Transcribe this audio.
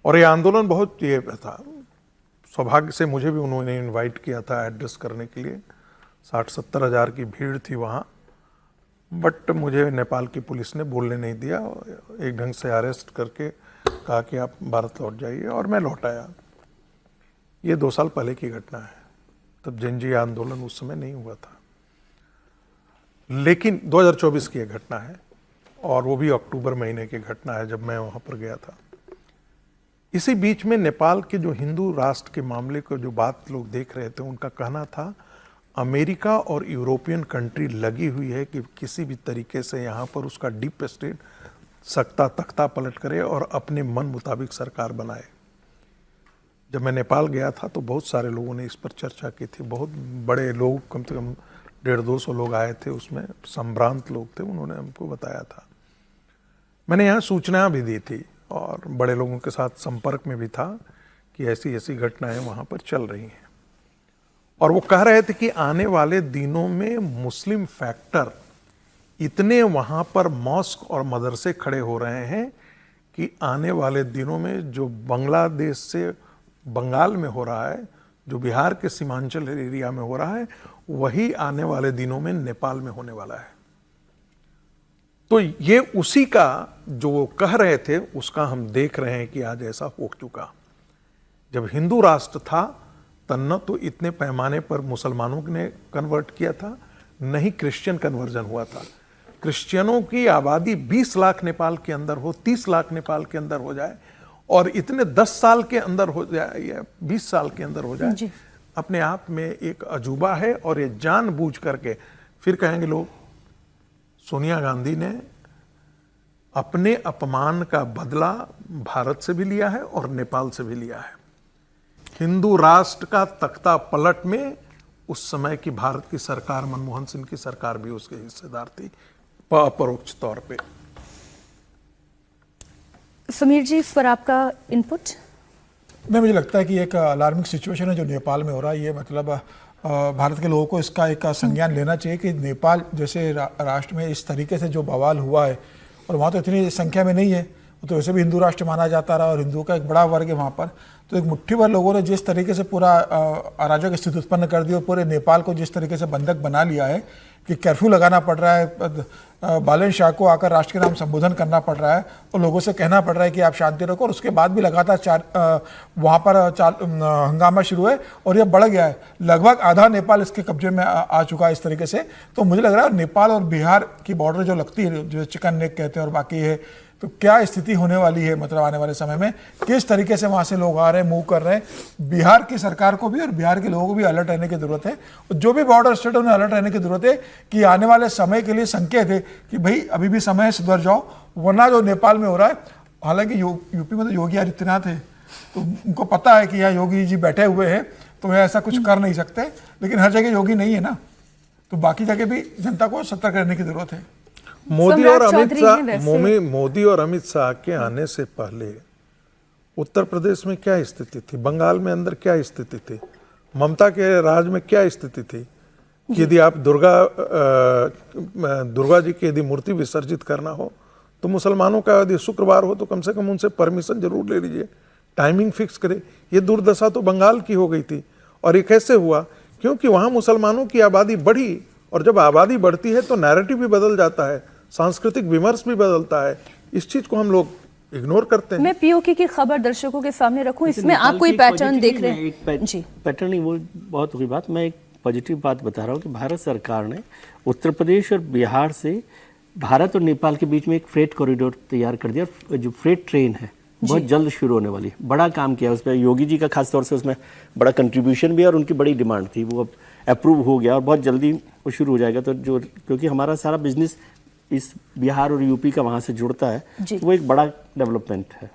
और ये आंदोलन बहुत ये था, सौभाग्य से मुझे भी उन्होंने इनवाइट किया था एड्रेस करने के लिए। 60-70 हज़ार की भीड़ थी वहाँ, बट मुझे नेपाल की पुलिस ने बोलने नहीं दिया, एक ढंग से अरेस्ट करके कहा कि आप भारत लौट जाइए, और मैं लौट आया। ये 2 साल पहले की घटना है, तब जनजीय आंदोलन उस समय नहीं हुआ था। लेकिन 2024 की एक घटना है, और वो भी अक्टूबर महीने की घटना है जब मैं वहाँ पर गया था। इसी बीच में नेपाल के जो हिंदू राष्ट्र के मामले को जो बात लोग देख रहे थे, उनका कहना था अमेरिका और यूरोपियन कंट्री लगी हुई है कि किसी भी तरीके से यहाँ पर उसका डीप स्टेट सत्ता तख्ता पलट करे और अपने मन मुताबिक सरकार बनाए। जब मैं नेपाल गया था तो बहुत सारे लोगों ने इस पर चर्चा की थी, बहुत बड़े लोग, कम से कम 150-200 लोग आए थे, उसमें संभ्रांत लोग थे, उन्होंने हमको बताया था। मैंने यहाँ सूचना भी दी थी और बड़े लोगों के साथ संपर्क में भी था कि ऐसी ऐसी घटनाएं वहाँ पर चल रही हैं, और वो कह रहे थे कि आने वाले दिनों में मुस्लिम फैक्टर इतने वहाँ पर मॉस्क और मदरसे खड़े हो रहे हैं कि आने वाले दिनों में जो बांग्लादेश से बंगाल में हो रहा है, जो बिहार के सीमांचल एरिया में हो रहा है, वही आने वाले दिनों में नेपाल में होने वाला है। तो ये उसी का जो वो कह रहे थे उसका हम देख रहे हैं कि आज ऐसा हो चुका। जब हिंदू राष्ट्र था तब न तो इतने पैमाने पर मुसलमानों ने कन्वर्ट किया था, न ही क्रिश्चियन कन्वर्जन हुआ था। क्रिश्चियनों की आबादी 20 लाख नेपाल के अंदर हो, 30 लाख नेपाल के अंदर हो जाए, और इतने 10 साल के अंदर हो जाए या 20 साल के अंदर हो जाए, अपने आप में एक अजूबा है। और ये जानबूझ करके फिर कहेंगे लोग, सोनिया गांधी ने अपने अपमान का बदला भारत से भी लिया है और नेपाल से भी लिया है। हिंदू राष्ट्र का तख्ता पलट में उस समय की भारत की सरकार, मनमोहन सिंह की सरकार भी उसके हिस्सेदार थी अपरोक्ष तौर पे। समीर जी, इस पर आपका इनपुट? नहीं, मुझे लगता है कि एक अलार्मिंग सिचुएशन है जो नेपाल में हो रहा है। ये मतलब भारत के लोगों को इसका एक संज्ञान लेना चाहिए कि नेपाल जैसे राष्ट्र में इस तरीके से जो बवाल हुआ है, और वहाँ तो इतनी संख्या में नहीं है, वो तो वैसे भी हिंदू राष्ट्र माना जाता रहा और हिंदुओं का एक बड़ा वर्ग है वहाँ पर, तो एक मुट्ठी भर लोगों ने जिस तरीके से पूरा अराजक स्थिति उत्पन्न कर दी और पूरे नेपाल को जिस तरीके से बंधक बना लिया है कि कर्फ्यू लगाना पड़ रहा है, बालन शाह को आकर राष्ट्र के नाम संबोधन करना पड़ रहा है और लोगों से कहना पड़ रहा है कि आप शांति रखो, और उसके बाद भी लगातार वहाँ पर हंगामा शुरू है और यह बढ़ गया है। लगभग आधा नेपाल इसके कब्जे में आ चुका है इस तरीके से। तो मुझे लग रहा है नेपाल और बिहार की बॉर्डर जो लगती है, जो चिकन नेक कहते हैं और बाकी है, तो क्या स्थिति होने वाली है, मतलब आने वाले समय में किस तरीके से वहाँ से लोग आ रहे हैं, मूव कर रहे हैं। बिहार की सरकार को भी और बिहार के लोगों को भी अलर्ट रहने की जरूरत है, और जो भी बॉर्डर स्टेट उन्हें अलर्ट रहने की जरूरत है कि आने वाले समय के लिए संकेत है कि भाई अभी भी समय है, सुधर जाओ, वरना जो नेपाल में हो रहा है। हालांकि यूपी में तो योगी आदित्यनाथ है, तो उनको पता है कि यहाँ योगी जी बैठे हुए हैं, तो वह ऐसा कुछ कर नहीं सकते, लेकिन हर जगह योगी नहीं है ना, तो बाकी जगह भी जनता को सतर्क रहने की जरूरत है। मोदी और अमित शाह के आने से पहले उत्तर प्रदेश में क्या स्थिति थी, बंगाल में अंदर क्या स्थिति थी, ममता के राज में क्या स्थिति थी? यदि आप दुर्गा जी की यदि मूर्ति विसर्जित करना हो तो मुसलमानों का यदि शुक्रवार हो तो कम से कम उनसे परमिशन जरूर ले लीजिए, टाइमिंग फिक्स करे। ये दुर्दशा तो बंगाल की हो गई थी। और ये कैसे हुआ? क्योंकि वहाँ मुसलमानों की आबादी बढ़ी, और जब आबादी बढ़ती है तो नैरेटिव भी बदल जाता है, सांस्कृतिक विमर्श भी बदलता है। इस चीज को हम लोग इग्नोर करते हैं। मैं पीओके की खबर दर्शकों के सामने रखूं, इसमें आप कोई पैटर्न देख रहे हैं? जी, पैटर्न नहीं, वो बहुत हुई बात। मैं एक पॉजिटिव बात बता रहा हूँ कि भारत सरकार ने उत्तर प्रदेश और बिहार से भारत और नेपाल के बीच में एक फ्रेट कॉरिडोर तैयार कर दिया। जो फ्रेट ट्रेन है बहुत जल्द शुरू होने वाली, बड़ा काम किया उसमें योगी जी का, खासतौर से उसमें बड़ा कंट्रीब्यूशन भी है और उनकी बड़ी डिमांड थी, वो अब अप्रूव हो गया और बहुत जल्दी वो शुरू हो जाएगा। तो जो, क्योंकि हमारा सारा बिजनेस इस बिहार और यूपी का वहाँ से जुड़ता है, तो वो एक बड़ा डेवलपमेंट है।